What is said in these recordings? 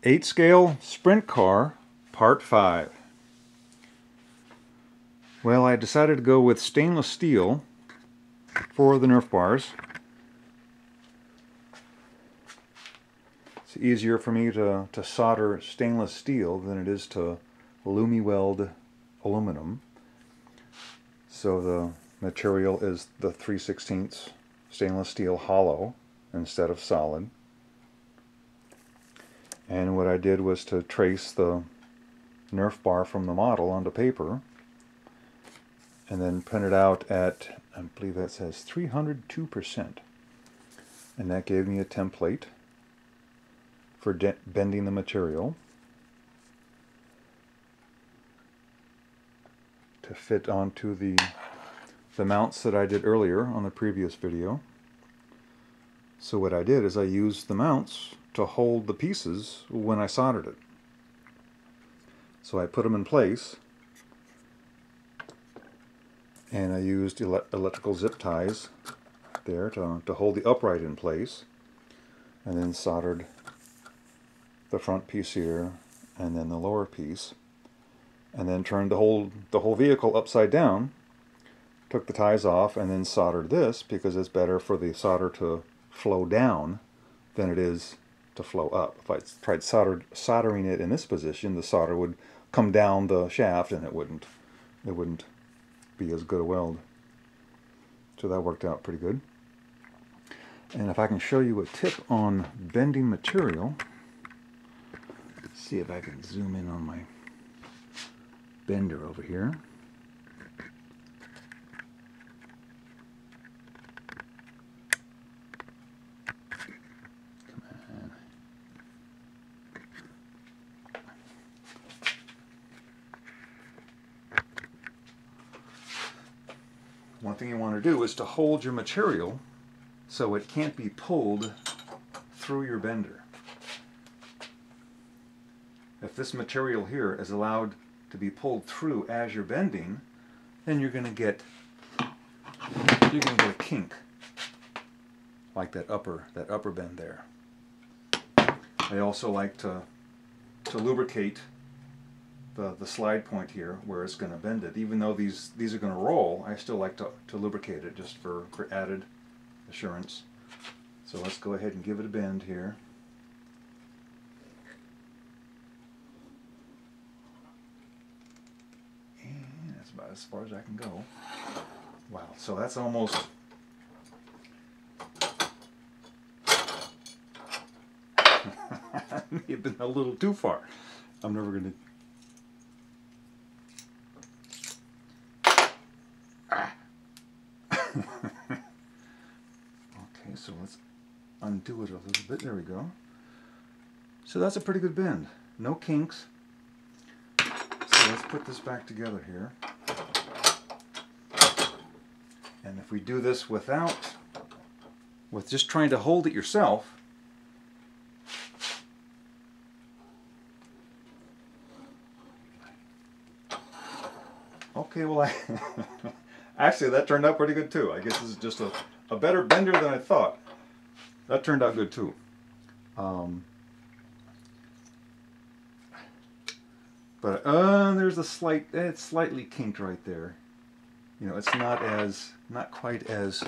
8-scale sprint car, part 5. Well, I decided to go with stainless steel for the Nerf bars. It's easier for me to solder stainless steel than it is to Lumi-weld aluminum. So the material is the 3/16 stainless steel hollow instead of solid. And what I did was to trace the Nerf bar from the model onto paper and then print it out at, I believe that says 302%. And that gave me a template for bending the material to fit onto the mounts that I did earlier on the previous video. So what I did is I used the mounts to hold the pieces when I soldered it. So I put them in place, and I used electrical zip ties there to hold the upright in place, and then soldered the front piece here and then the lower piece, and then turned the whole vehicle upside down, took the ties off, and then soldered this because it's better for the solder to flow down than it is to flow up. If I tried soldering it in this position, the solder would come down the shaft and it wouldn't be as good a weld. So that worked out pretty good. And if I can show you a tip on bending material, let's see if I can zoom in on my bender over here. One thing you want to do is to hold your material so it can't be pulled through your bender. If this material here is allowed to be pulled through as you're bending, then you're going to get a kink, like that upper bend there. I also like to lubricate the slide point here where it's going to bend it. Even though these are going to roll, I still like to lubricate it just for added assurance. So let's go ahead and give it a bend here. And that's about as far as I can go. Wow, so that's almost... that may have been a little too far. I'm never going to... Okay, so let's undo it a little bit. There we go. So that's a pretty good bend. No kinks. So let's put this back together here. And if we do this with just trying to hold it yourself, okay, well, actually, that turned out pretty good too. I guess this is just a better bender than I thought. That turned out good too. But there's a it's slightly kinked right there. You know, it's not quite as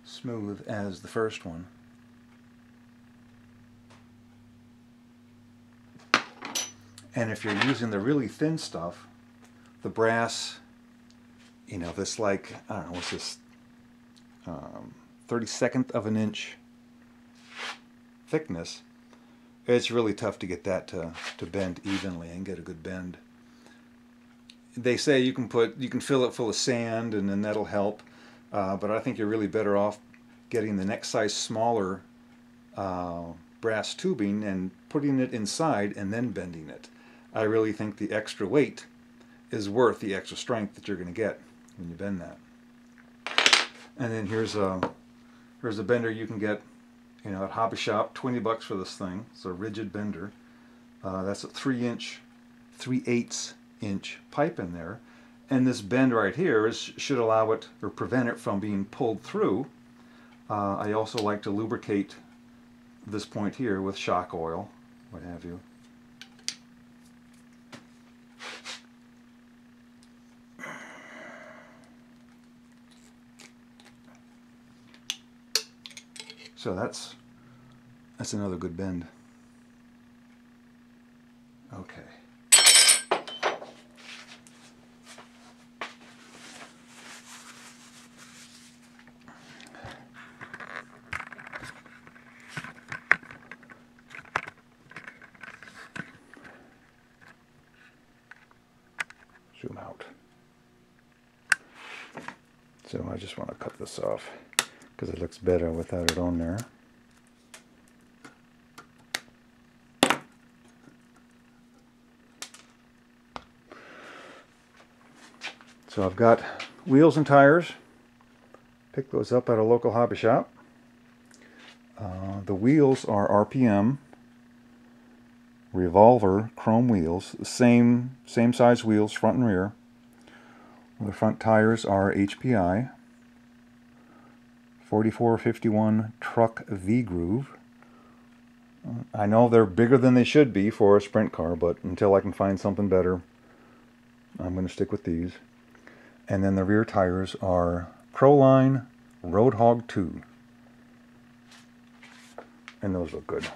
smooth as the first one. And if you're using the really thin stuff, the brass, you know, this, like, I don't know, what's this, 32nd of an inch thickness, it's really tough to get that to bend evenly and get a good bend. They say you can fill it full of sand and then that'll help, but I think you're really better off getting the next size smaller brass tubing and putting it inside and then bending it. I really think the extra weight is worth the extra strength that you're going to get when you bend that. And then here's a bender you can get, you know, at Hobby Shop. 20 bucks for this thing. It's a rigid bender. That's a 3/8 inch pipe in there, and this bend right here should allow it or prevent it from being pulled through. I also like to lubricate this point here with shock oil, what have you. So that's another good bend. Okay. Zoom out. So I just want to cut this off because it looks better without it on there. So I've got wheels and tires. Pick those up at a local hobby shop. The wheels are RPM revolver chrome wheels, same size wheels, front and rear. The front tires are HPI 4451 truck V-groove. I know they're bigger than they should be for a sprint car, but until I can find something better, I'm going to stick with these. And then the rear tires are Proline Roadhog 2. And those look good.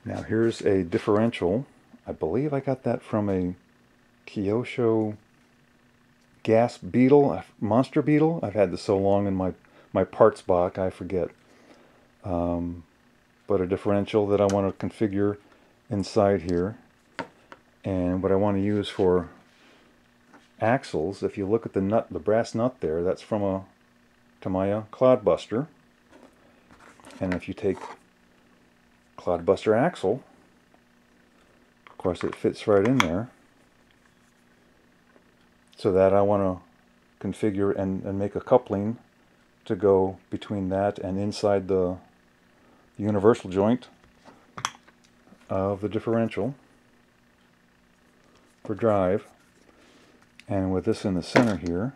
Now here's a differential. I believe I got that from a Kyosho gas beetle, monster beetle. I've had this so long in my parts box, I forget. But a differential that I want to configure inside here. And what I want to use for axles, if you look at the nut, the brass nut there, that's from a Tamiya Clodbuster. And if you take Clodbuster axle, of course it fits right in there. So that I want to configure and make a coupling to go between that and inside the universal joint of the differential for drive. And with this in the center here,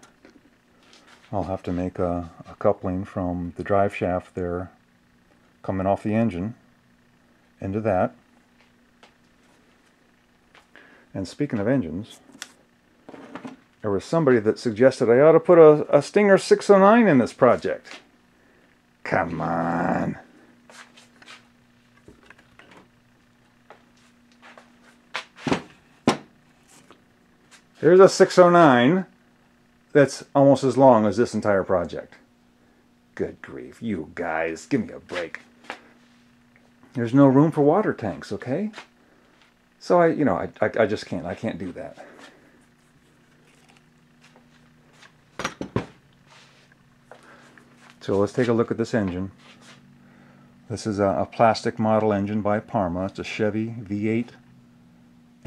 I'll have to make a coupling from the drive shaft there coming off the engine into that. And speaking of engines, there was somebody that suggested I ought to put a Stinger 609 in this project. Come on. Here's a 609 that's almost as long as this entire project. Good grief, you guys, give me a break. There's no room for water tanks, okay? So I just can't. I can't do that. So let's take a look at this engine. This is a plastic model engine by Parma. It's a Chevy V8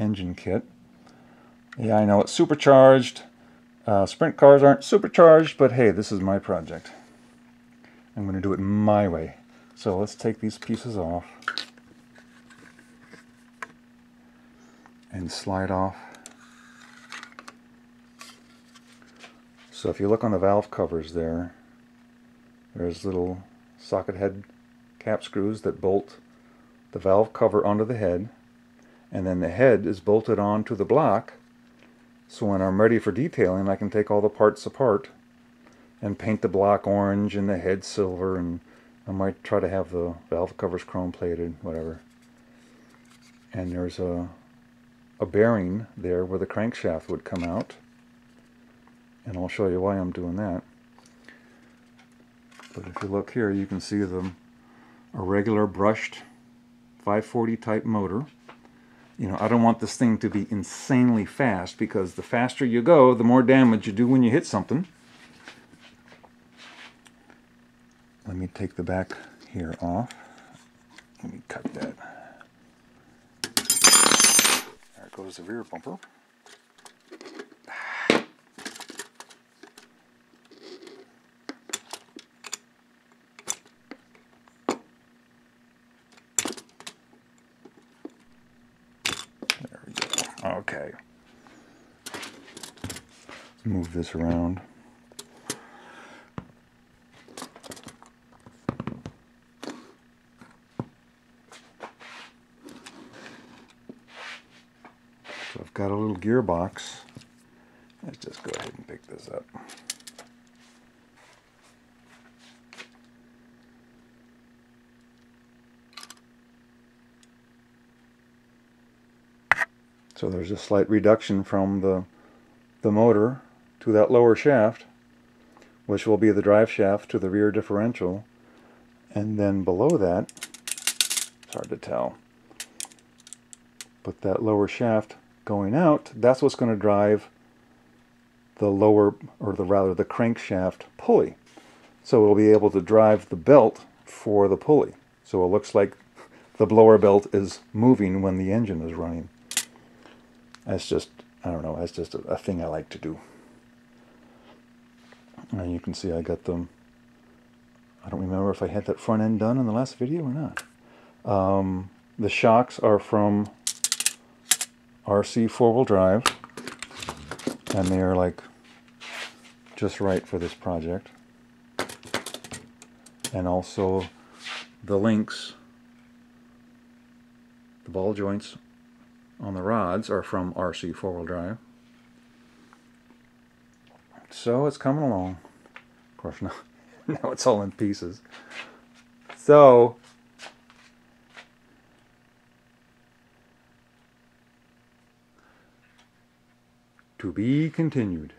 engine kit. Yeah, I know it's supercharged. Sprint cars aren't supercharged, but hey, this is my project. I'm going to do it my way. So let's take these pieces off and slide off. So if you look on the valve covers there, there's little socket head cap screws that bolt the valve cover onto the head, and then the head is bolted onto the block. So when I'm ready for detailing, I can take all the parts apart and paint the block orange and the head silver, and I might try to have the valve covers chrome plated, whatever. And there's a bearing there where the crankshaft would come out, and I'll show you why I'm doing that. But if you look here, you can see a regular brushed 540 type motor. You know, I don't want this thing to be insanely fast, because the faster you go, the more damage you do when you hit something. Let me take the back here off. Let me cut that. There goes the rear bumper. There we go. Okay. move this around. So I've got a little gearbox. Let's just go ahead and pick this up. So there's a slight reduction from the motor to that lower shaft, which will be the drive shaft to the rear differential. And then below that, it's hard to tell, but that lower shaft going out, that's what's going to drive the lower, or rather the crankshaft pulley. So it'll be able to drive the belt for the pulley. So it looks like the blower belt is moving when the engine is running. That's just, I don't know, that's just a thing I like to do. And you can see I got them, I don't remember if I had that front end done in the last video or not. The shocks are from RC four-wheel drive, and they are like just right for this project. And also the links, the ball joints on the rods are from RC four-wheel drive. So it's coming along. Of course, now it's all in pieces. So to be continued.